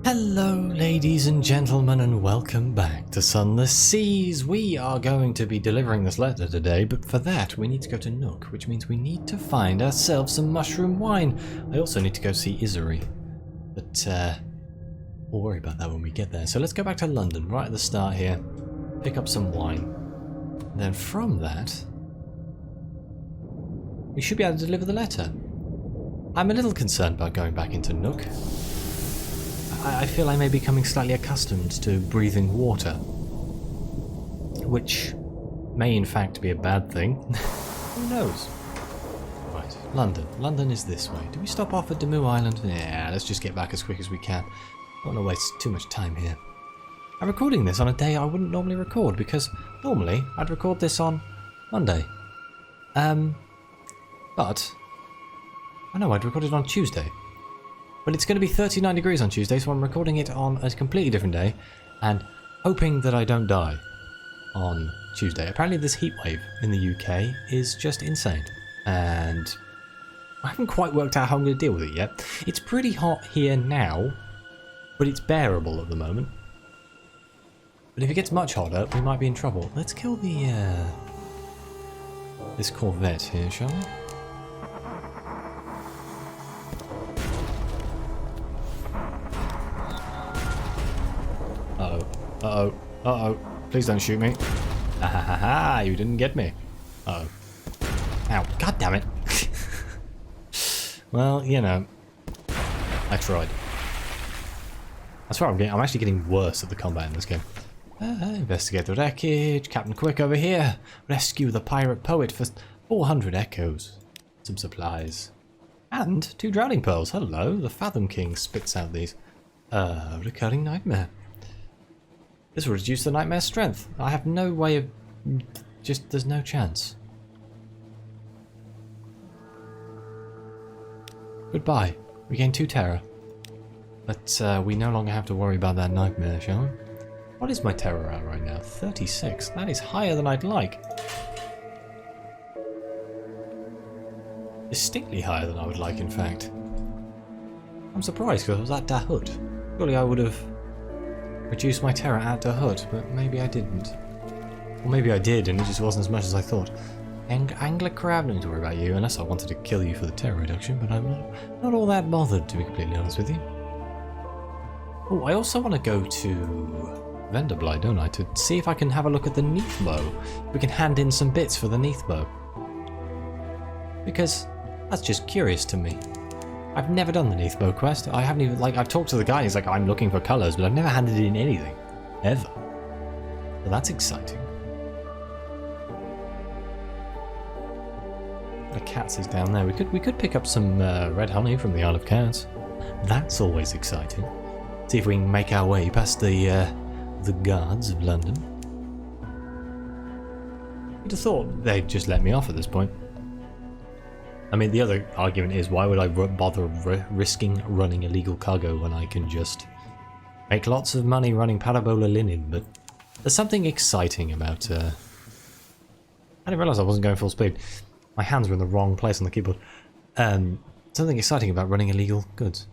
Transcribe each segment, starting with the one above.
Hello ladies and gentlemen, and welcome back to Sunless Seas. We are going to be delivering this letter today, but for that we need to go to Nook, which means we need to find ourselves some mushroom wine. I also need to go see Isery, but we'll worry about that when we get there. So let's go back to London right at the start here, pick up some wine, and then from that we should be able to deliver the letter. I'm a little concerned about going back into Nook. I feel I may be becoming slightly accustomed to breathing water, which may in fact be a bad thing. Who knows? Right, London. London is this way. Do we stop off at Demu Island? Yeah, let's just get back as quick as we can. I don't want to waste too much time here. I'm recording this on a day I wouldn't normally record, because normally I'd record this on Monday. But I know I'd record it on Tuesday. But it's going to be 39 degrees on Tuesday, so I'm recording it on a completely different day and hoping that I don't die on Tuesday. Apparently this heat wave in the UK is just insane, and I haven't quite worked out how I'm going to deal with it yet. It's pretty hot here now, but it's bearable at the moment. But if it gets much hotter, we might be in trouble. Let's kill the this Corvette here, shall we? Uh-oh. Uh-oh. Please don't shoot me. Ha ha ha ha, you didn't get me. Uh-oh. Ow. God damn it. Well, you know. I tried. That's right, I'm actually getting worse at the combat in this game. Investigate the wreckage. Captain Quick over here. Rescue the pirate poet for 400 echoes. Some supplies. And 2 drowning pearls. Hello. The Fathom King spits out these. Recurring nightmare. This will reduce the nightmare's strength. I have no way of... there's no chance. Goodbye. We gain 2 terror. But we no longer have to worry about that nightmare, shall we? What is my terror at right now? 36. That is higher than I'd like. Distinctly higher than I would like, in fact. I'm surprised because I was at Dahut. Surely I would have reduced my terror at Dahut, but maybe I didn't. Or maybe I did and it just wasn't as much as I thought. Angler Crab, don't need to worry about you, unless I wanted to kill you for the terror reduction, but I'm not all that bothered, to be completely honest with you. Oh, I also want to go to Venderblight, don't I, to see if I can have a look at the Neath bow. We can hand in some bits for the Neath bow. Because that's just curious to me. I've never done the Neath bow quest. I haven't even, I've talked to the guy, he's like, I'm looking for colours, but I've never handed in anything. Ever. Well, that's exciting. The cats is down there. We could pick up some red honey from the Isle of Cats. That's always exciting. See if we can make our way past the guards of London. You'd have thought they'd just let me off at this point. I mean, the other argument is, why would I bother risking running illegal cargo when I can just make lots of money running parabola linen? But there's something exciting about... I didn't realise I wasn't going full speed. My hands were in the wrong place on the keyboard. Something exciting about running illegal goods.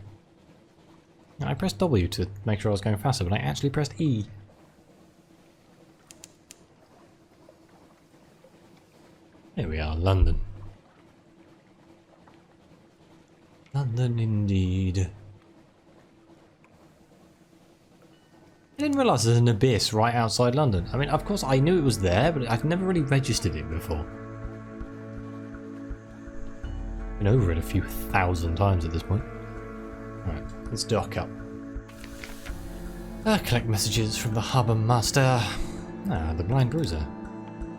I pressed W to make sure I was going faster, but I actually pressed E. Here we are, London. London indeed. I didn't realise there's an abyss right outside London. I mean, of course I knew it was there, but I've never really registered it before. Been over it a few thousand times at this point. Alright, let's dock up. Collect messages from the harbour master. The blind bruiser.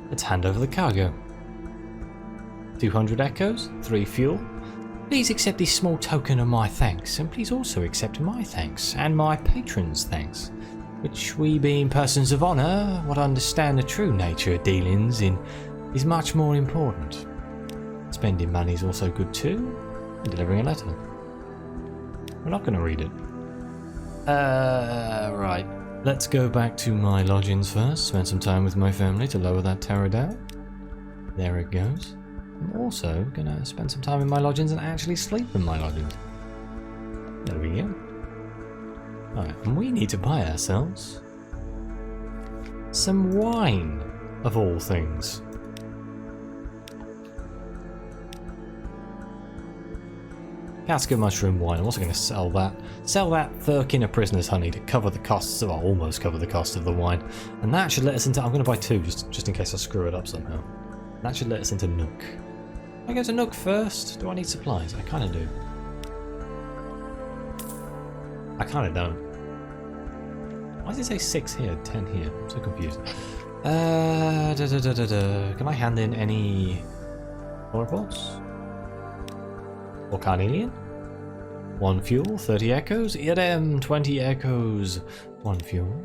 Let's hand over the cargo. 200 echoes, 3 fuel. Please accept this small token of my thanks, and please also accept my thanks, and my patrons' thanks, which we being persons of honour, what understand the true nature of dealings in, is much more important. Spending money is also good too, and delivering a letter. We're not going to read it. Right. Let's go back to my lodgings first, spend some time with my family to lower that terror down. There it goes. I'm also going to spend some time in my lodgings and actually sleep in my lodgings. There we go. Alright, and we need to buy ourselves some wine, of all things. Cask of mushroom wine. I'm also going to sell that. Sell that Thirkin of prisoner's honey to cover the costs, or almost cover the cost of the wine. And that should let us into... I'm going to buy 2 just in case I screw it up somehow. That should let us into Nook. Do I go to Nook first? Do I need supplies? I kind of do. I kind of don't. Why does it say 6 here, 10 here? I'm so confused. Can I hand in any reports? Or carnelian? 1 fuel, 30 echoes. Idem, 20 echoes, 1 fuel.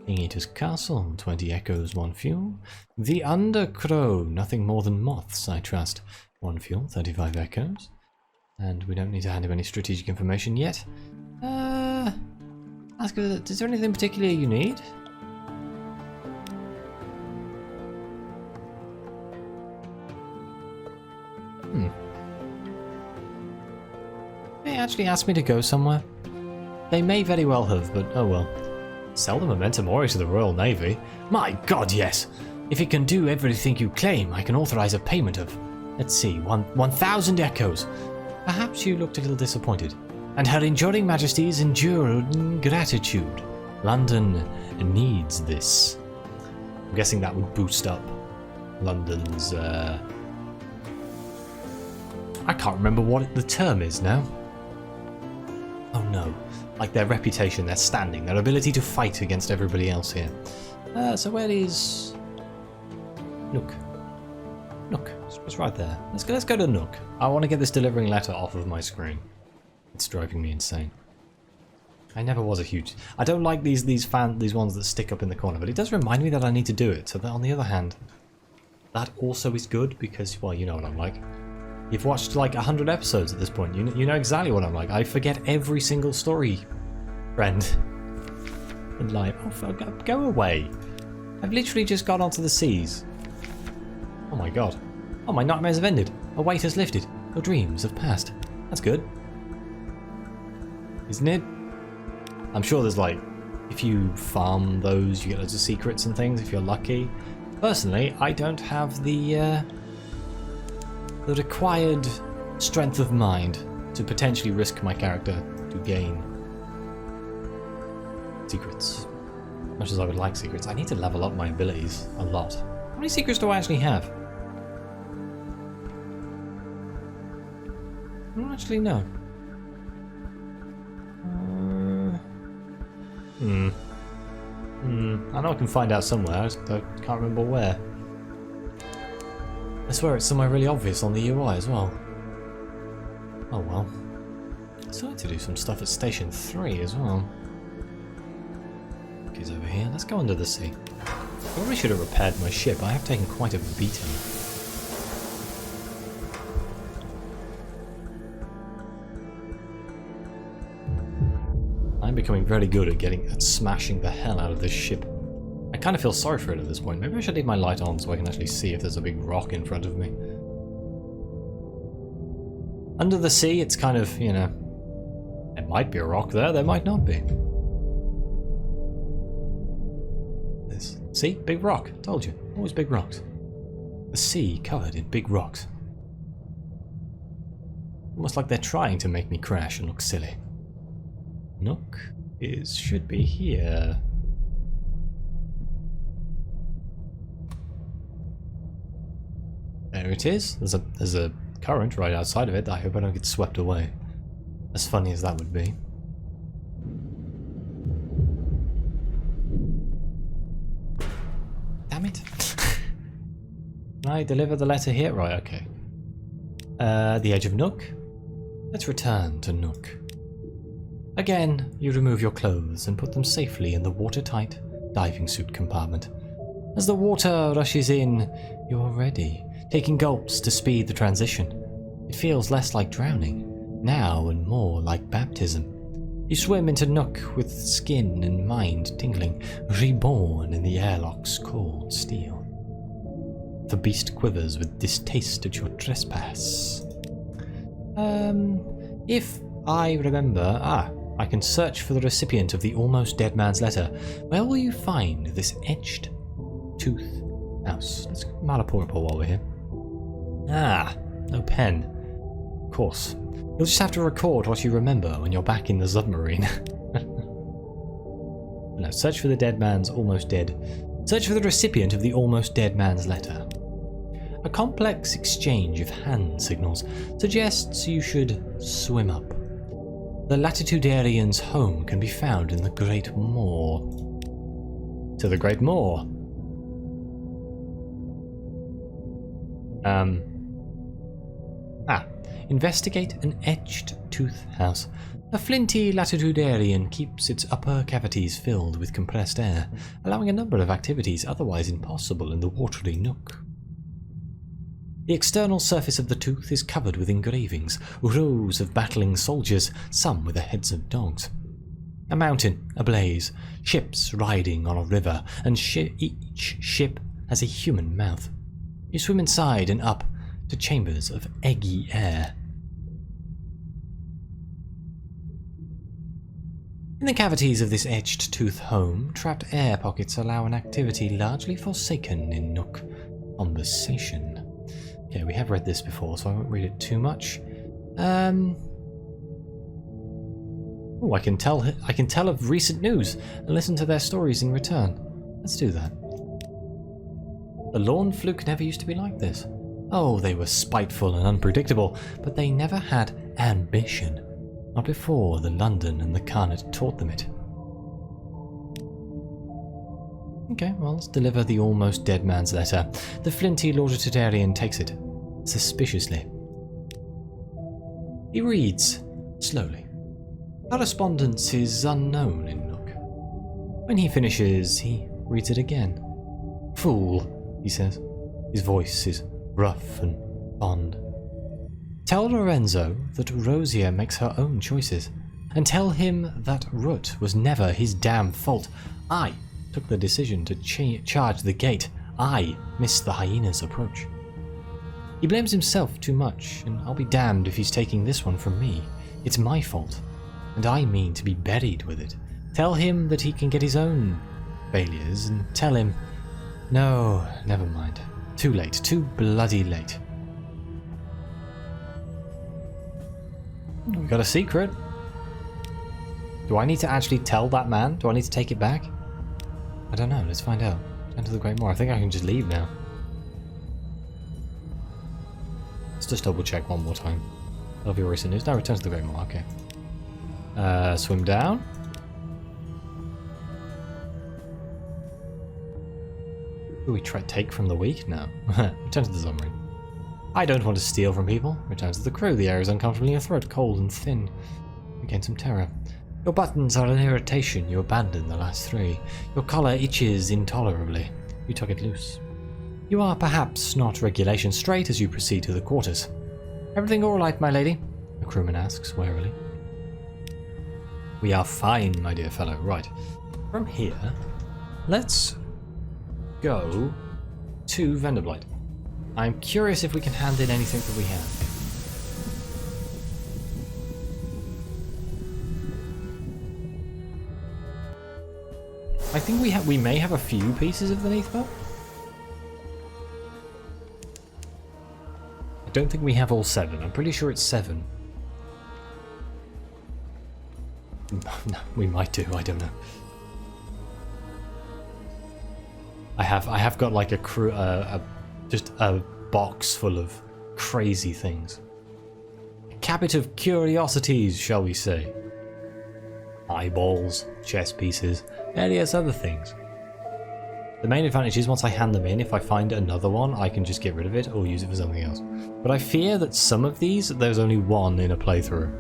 King Eater's Castle, 20 echoes, 1 fuel. The Undercrow, nothing more than moths, I trust. 1 fuel, 35 echoes. And we don't need to hand him any strategic information yet. Ask her, is there anything particular you need? They actually asked me to go somewhere. They may very well have, but oh well. Sell the Memento Mori to the Royal Navy? My god, yes! If it can do everything you claim, I can authorize a payment of, let's see, 1,000 echoes. Perhaps you looked a little disappointed. And Her Enduring Majesty's enduring gratitude. London needs this. I'm guessing that would boost up London's, I can't remember what the term is now. Oh no. Like their reputation, their standing, their ability to fight against everybody else here. So where is... Nook. Nook. It's right there. Let's go to Nook. I want to get this delivering letter off of my screen. It's driving me insane. I never was a huge... I don't like these ones that stick up in the corner, but it does remind me that I need to do it. So that on the other hand, that also is good because, well, you know what I'm like. You've watched like 100 episodes at this point. You know exactly what I'm like. I forget every single story, friend. And like, oh, go away. I've literally just got onto the seas. Oh my god. Oh, my nightmares have ended. A weight has lifted. Your dreams have passed. That's good. Isn't it? I'm sure there's like, if you farm those, you get loads of secrets and things if you're lucky. Personally, I don't have the required strength of mind to potentially risk my character to gain secrets. Much as I would like secrets, I need to level up my abilities a lot. How many secrets do I actually have? I don't actually know. I know I can find out somewhere, I can't remember where. I swear it's somewhere really obvious on the UI as well. Oh well. I still need to do some stuff at Station 3 as well. He's over here. Let's go under the sea. I probably should have repaired my ship. I have taken quite a beating. I'm becoming very good at smashing the hell out of this ship. I kind of feel sorry for it at this point. Maybe I should leave my light on so I can actually see if there's a big rock in front of me. Under the sea, it's kind of, you know, there might be a rock there, there might not be. This, see? Big rock. Told you. Always big rocks. The sea covered in big rocks. Almost like they're trying to make me crash and look silly. Nook should be here. There it is. There's a current right outside of it. I hope I don't get swept away. As funny as that would be. Damn it. Can I deliver the letter here? Right, okay. The edge of Nook. Let's return to Nook. Again, you remove your clothes and put them safely in the watertight diving suit compartment. As the water rushes in, you're ready, taking gulps to speed the transition. It feels less like drowning, now and more like baptism. You swim into Nook with skin and mind tingling, reborn in the airlock's cold steel. The beast quivers with distaste at your trespass. If I remember... I can search for the recipient of the almost dead man's letter. Where will you find this etched tooth house? Let's Malapurapur while we're here. Ah, no pen. Of course. You'll just have to record what you remember when you're back in the submarine. No, search for the dead man's almost dead. Search for the recipient of the almost dead man's letter. A complex exchange of hand signals suggests you should swim up. The Latitudarian's home can be found in the Great Moor. To the Great Moor. Investigate an etched tooth house. A flinty Latitudarian keeps its upper cavities filled with compressed air, allowing a number of activities otherwise impossible in the watery nook. The external surface of the tooth is covered with engravings, rows of battling soldiers, some with the heads of dogs. A mountain ablaze, ships riding on a river, and each ship has a human mouth. You swim inside and up to chambers of eggy air. In the cavities of this etched tooth home, trapped air pockets allow an activity largely forsaken in Nook conversation. Okay, we have read this before, so I won't read it too much. Oh, I can tell of recent news and listen to their stories in return. Let's do that. The Lawn Fluke never used to be like this. Oh, they were spiteful and unpredictable, but they never had ambition. Not before the London and the Carnet taught them it. Okay, well, let's deliver the almost dead man's letter. The flinty Latitudarian takes it, suspiciously. He reads, slowly. Correspondence is unknown in Nook. When he finishes, he reads it again. Fool, he says. His voice is rough and fond. Tell Lorenzo that Rosia makes her own choices, and tell him that Root was never his damn fault. I took the decision to charge the gate. I missed the hyena's approach. He blames himself too much, and I'll be damned if he's taking this one from me. It's my fault, and I mean to be buried with it. Tell him that he can get his own failures, and tell him... No, never mind. Too late. Too bloody late. We got a secret. Do I need to actually tell that man? Do I need to take it back? I don't know. Let's find out. Enter the Great Moor. I think I can just leave now. Let's just double check one more time. That'll be recent news. No, return to the Great Moor. Okay. Swim down. Who we try take from the weak? No. Return to the submarine. I don't want to steal from people. Return to the crew. The air is uncomfortable in your throat, cold and thin. Regain some terror. Your buttons are an irritation. You abandoned the last three. Your collar itches intolerably. You tuck it loose. You are perhaps not regulation straight as you proceed to the quarters. Everything all right, my lady? The crewman asks warily. We are fine, my dear fellow. Right. From here, let's go to Venderblight. I'm curious if we can hand in anything that we have. I think we may have a few pieces of the Neathbow. I don't think we have all 7. I'm pretty sure it's 7. No, we might do. I don't know. I have got like a crew, just a box full of crazy things. A cabinet of curiosities, shall we say? Eyeballs, chess pieces, various other things. The main advantage is once I hand them in, if I find another one, I can just get rid of it or use it for something else. But I fear that some of these, there's only one in a playthrough.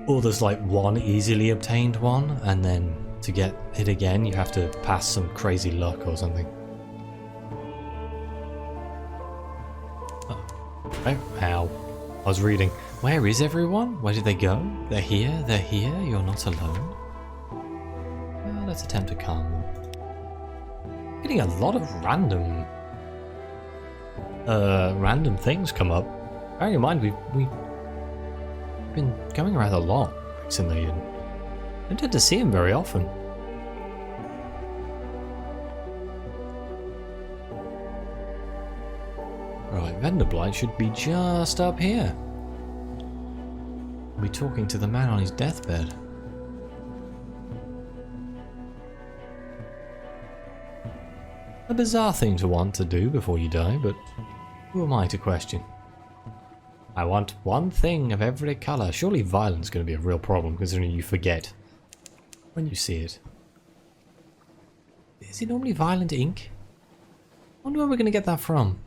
Or there's like one easily obtained one, and then to get it again, you have to pass some crazy luck or something. Oh, ow. I was reading. Where is everyone? Where did they go? They're here, you're not alone. Well, let's attempt to calm them. Getting a lot of random things come up. Bearing in mind, we've been going around a lot recently, and I don't tend to see him very often. Right, Venderblight should be just up here. We'll be talking to the man on his deathbed. A bizarre thing to want to do before you die, but who am I to question? I want one thing of every colour. Surely violence is going to be a real problem, considering you forget when you see it. Is it normally violent ink? I wonder where we're going to get that from.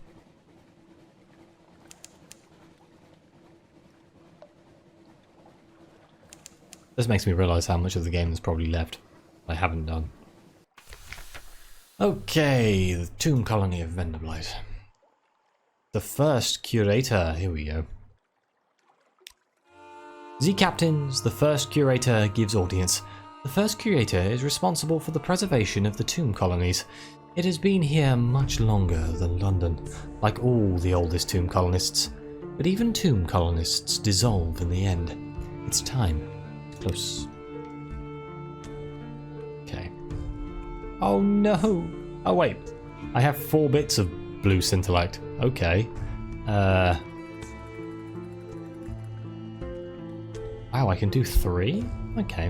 This makes me realise how much of the game is probably left I haven't done. Okay, the tomb colony of Venderblight. The first curator, here we go. Z-Captains, the first curator gives audience. The first curator is responsible for the preservation of the tomb colonies. It has been here much longer than London, like all the oldest tomb colonists. But even tomb colonists dissolve in the end. It's time. Close. Okay. Oh no! Oh wait. I have 4 bits of blue scintillate. Okay. Wow, I can do 3? Okay.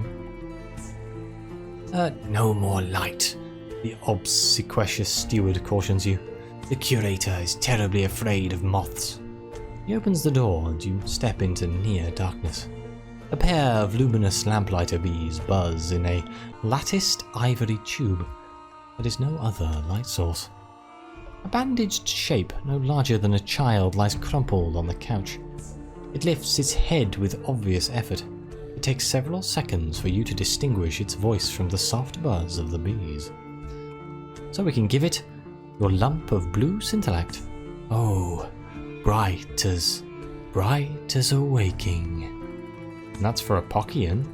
No more light. The obsequious steward cautions you. The curator is terribly afraid of moths. He opens the door and you step into near darkness. A pair of luminous lamplighter bees buzz in a latticed ivory tube. There is no other light source. A bandaged shape no larger than a child lies crumpled on the couch. It lifts its head with obvious effort. It takes several seconds for you to distinguish its voice from the soft buzz of the bees. So we can give it your lump of blue scintillate. Oh, bright as a waking. And that's for a Pockian.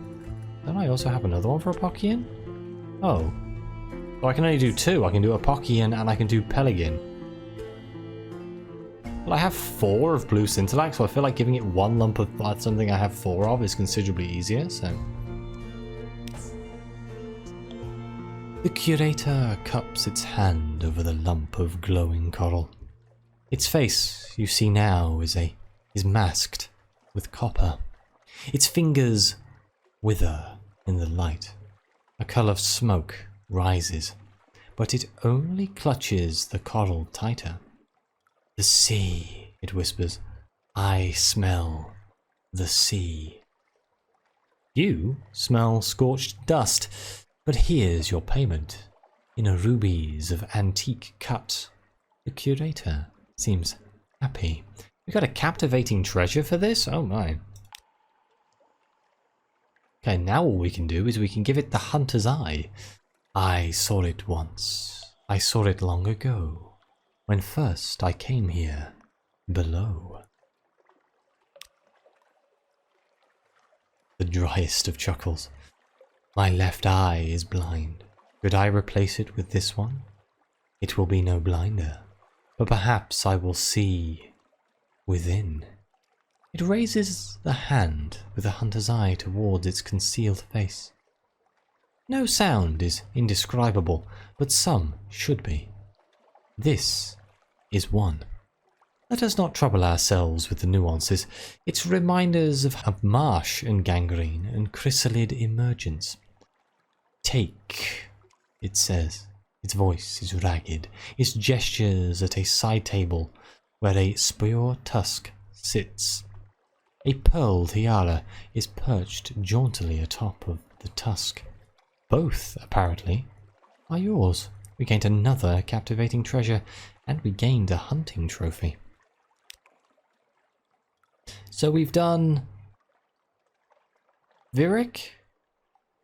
Don't I also have another one for a Pockian? Oh. Well, I can only do 2. I can do a Pockian and I can do Pelegin. Well, I have 4 of blue scintillate, so I feel like giving it 1 lump of something I have 4 of is considerably easier, so... The curator cups its hand over the lump of glowing coral. Its face, you see now, is masked with copper. Its fingers wither in the light. A colour of smoke rises, but it only clutches the coral tighter. The sea, it whispers. I smell the sea. You smell scorched dust, but here's your payment. In a rubies of antique cut. The curator seems happy. We got a captivating treasure for this? Oh my. Okay, now all we can do is we can give it the hunter's eye. I saw it once. I saw it long ago. When first I came here, below. The driest of chuckles. My left eye is blind. Should I replace it with this one? It will be no blinder, but perhaps I will see within. It raises the hand with a hunter's eye towards its concealed face. No sound is indescribable, but some should be. This is one. Let us not trouble ourselves with the nuances. It's reminders of marsh and gangrene and chrysalid emergence. Take, it says. Its voice is ragged. Its gestures at a side table where a spur tusk sits. A pearl tiara is perched jauntily atop of the tusk. Both, apparently, are yours. We gained another captivating treasure, and we gained a hunting trophy. So we've done Virik,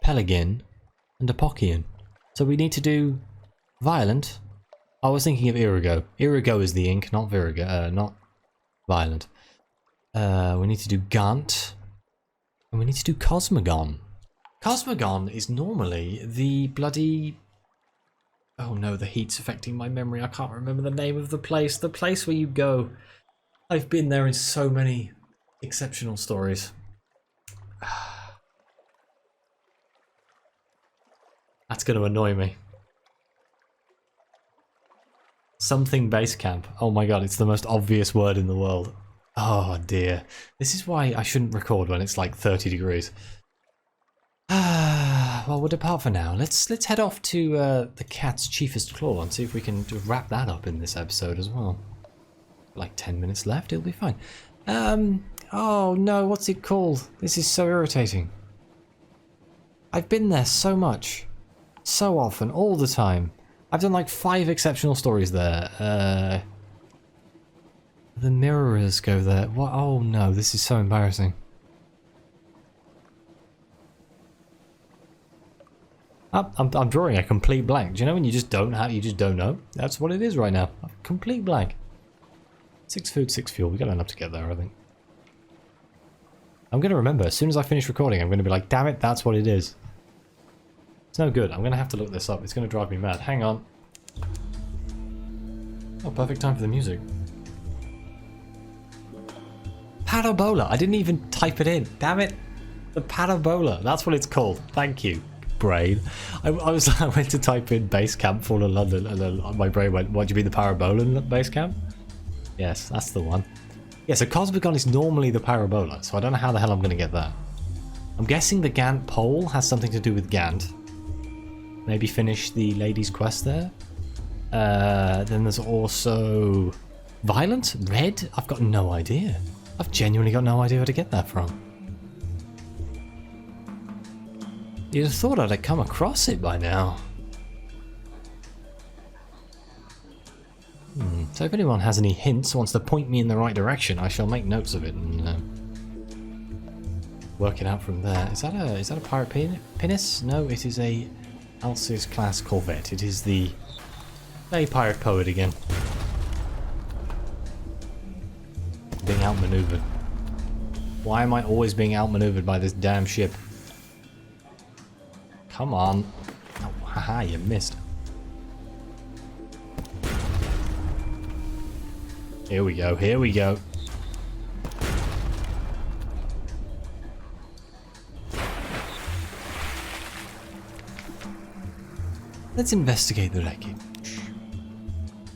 Pelegin, and Apokian. So we need to do Violent. I was thinking of Irigo. Irigo is the ink, not Virigo, not Violent. We need to do Gant, and we need to do Cosmogon. Cosmogon is normally the bloody... Oh no, the heat's affecting my memory. I can't remember the name of the place. The place where you go I've been there in so many exceptional stories. That's going to annoy me. Something base camp. Oh my god, it's the most obvious word in the world. Oh dear. This is why I shouldn't record when it's like 30 degrees. Well, we'll depart for now. Let's head off to the cat's chiefest claw and see if we can just wrap that up in this episode as well. Like 10 minutes left, it'll be fine. Oh no, what's it called? This is so irritating. I've been there so much. So often, all the time. I've done like 5 exceptional stories there. The mirrors go there. What? Oh no, this is so embarrassing. I'm drawing a complete blank. Do you know when you just don't know? That's what it is right now. A complete blank. 6 food, 6 fuel. We got enough to get there, I think. I'm going to remember. As soon as I finish recording, I'm going to be like, damn it, that's what it is. It's no good. I'm going to have to look this up. It's going to drive me mad. Hang on. Oh, perfect time for the music. Parabola. I didn't even type it in. Damn it. The parabola. That's what it's called. Thank you, brain. I went to type in base camp for London, and then my brain went, what do you mean, the parabola base camp? Yes, that's the one. Yeah, so Cosmogon is normally the parabola, so I don't know how the hell I'm going to get that. I'm guessing the Gant pole has something to do with Gant. Maybe finish the lady's quest there. Then there's also Violent? Red? I've got no idea. I've genuinely got no idea where to get that from. You'd have thought I'd have come across it by now. So if anyone has any hints, wants to point me in the right direction, I shall make notes of it and work it out from there. Is that a pirate pinnace? No, it is a Alsace class corvette. It is the pirate poet again. Being outmaneuvered. Why am I always being outmaneuvered by this damn ship? Come on. Oh, haha, you missed. Here we go, here we go. Let's investigate the wreckage.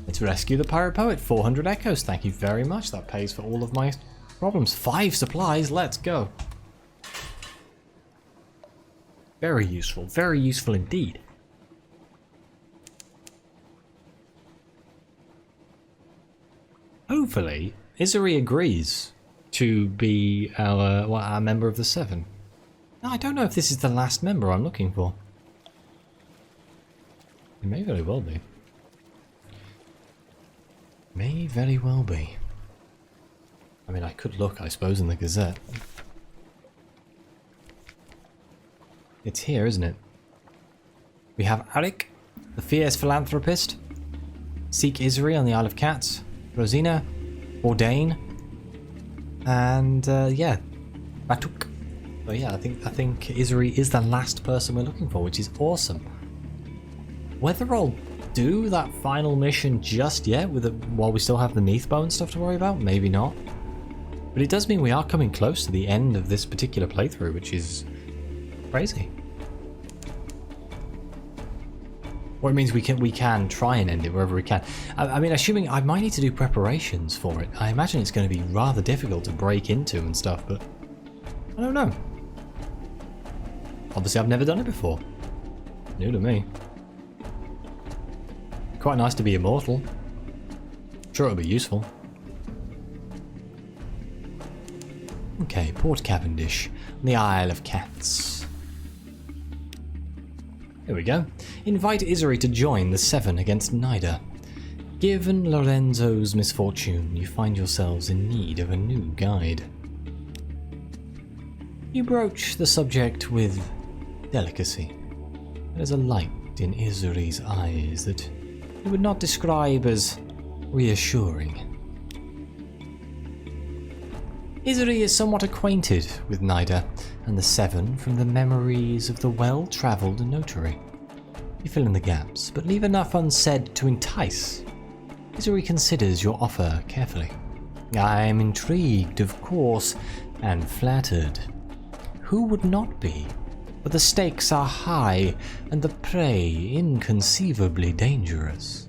Let's rescue the pirate poet. 400 echoes, thank you very much. That pays for all of my problems. 5 supplies, let's go. Very useful indeed. Hopefully, Izuri agrees to be our member of the 7. No, I don't know if this is the last member I'm looking for. It may very well be. May very well be. I mean, I could look, I suppose, in the Gazette. It's here, isn't it? We have Arik, the fierce philanthropist. Seek Izuri on the Isle of Cats. Rosina, Bourdain, and yeah, Batuk. So yeah, I think Izuri is the last person we're looking for, which is awesome. Whether I'll do that final mission just yet, while we still have the Neathbone stuff to worry about, maybe not. But it does mean we are coming close to the end of this particular playthrough, which is crazy. Or it means we can try and end it wherever we can. I mean, assuming I might need to do preparations for it. I imagine it's going to be rather difficult to break into and stuff, but I don't know. Obviously, I've never done it before. New to me. Quite nice to be immortal. Sure, it'll be useful. Okay, Port Cavendish, the Isle of Cats. Here we go. Invite Izuri to join the 7 against Nida. Given Lorenzo's misfortune, you find yourselves in need of a new guide. You broach the subject with delicacy. There's a light in Izuri's eyes that you would not describe as reassuring. Izuri is somewhat acquainted with Nida and the 7 from the memories of the well-travelled notary. You fill in the gaps, but leave enough unsaid to entice. Izuri considers your offer carefully. I am intrigued, of course, and flattered. Who would not be? But the stakes are high, and the prey inconceivably dangerous.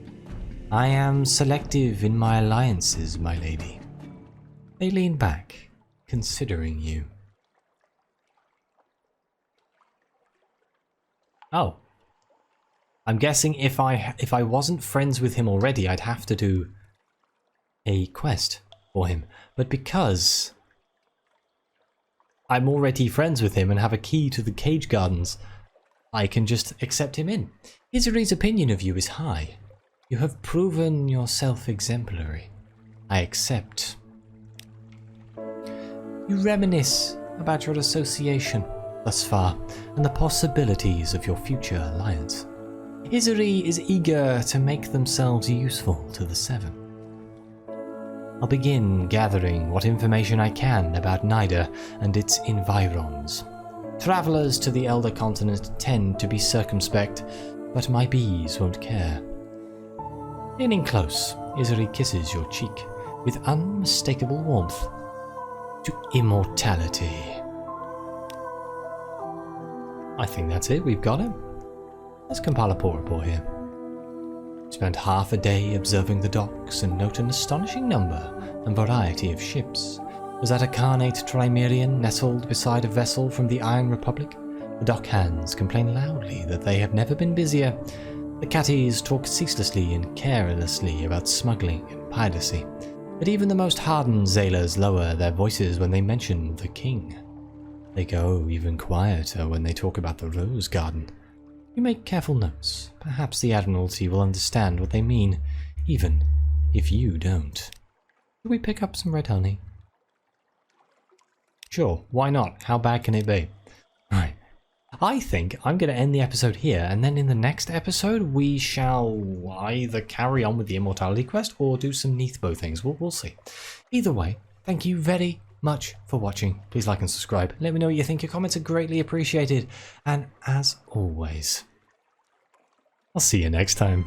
I am selective in my alliances, my lady. They lean back, considering you. Oh. I'm guessing if I wasn't friends with him already, I'd have to do a quest for him. But because I'm already friends with him and have a key to the Cage Gardens, I can just accept him in. Isari's opinion of you is high. You have proven yourself exemplary. I accept. You reminisce about your association thus far and the possibilities of your future alliance. Isari is eager to make themselves useful to the Seven. I'll begin gathering what information I can about Nida and its environs. Travelers to the Elder Continent tend to be circumspect, but my bees won't care. Leaning close, Isari kisses your cheek with unmistakable warmth. To immortality. I think that's it, we've got it. Let's compile a port report here. Spent half a day observing the docks and note an astonishing number and variety of ships. Was that a Carnate Trimerian nestled beside a vessel from the Iron Republic? The dock hands complain loudly that they have never been busier. The catties talk ceaselessly and carelessly about smuggling and piracy. But even the most hardened sailors lower their voices when they mention the king. They go even quieter when they talk about the Rose Garden. You make careful notes. Perhaps the Admiralty will understand what they mean, even if you don't. Should we pick up some red honey? Sure, why not? How bad can it be? Right. I think I'm going to end the episode here, and then in the next episode we shall either carry on with the Immortality quest or do some Neathbow things. We'll see. Either way, thank you very much for watching. Please like and subscribe. Let me know what you think. Your comments are greatly appreciated. And as always, I'll see you next time.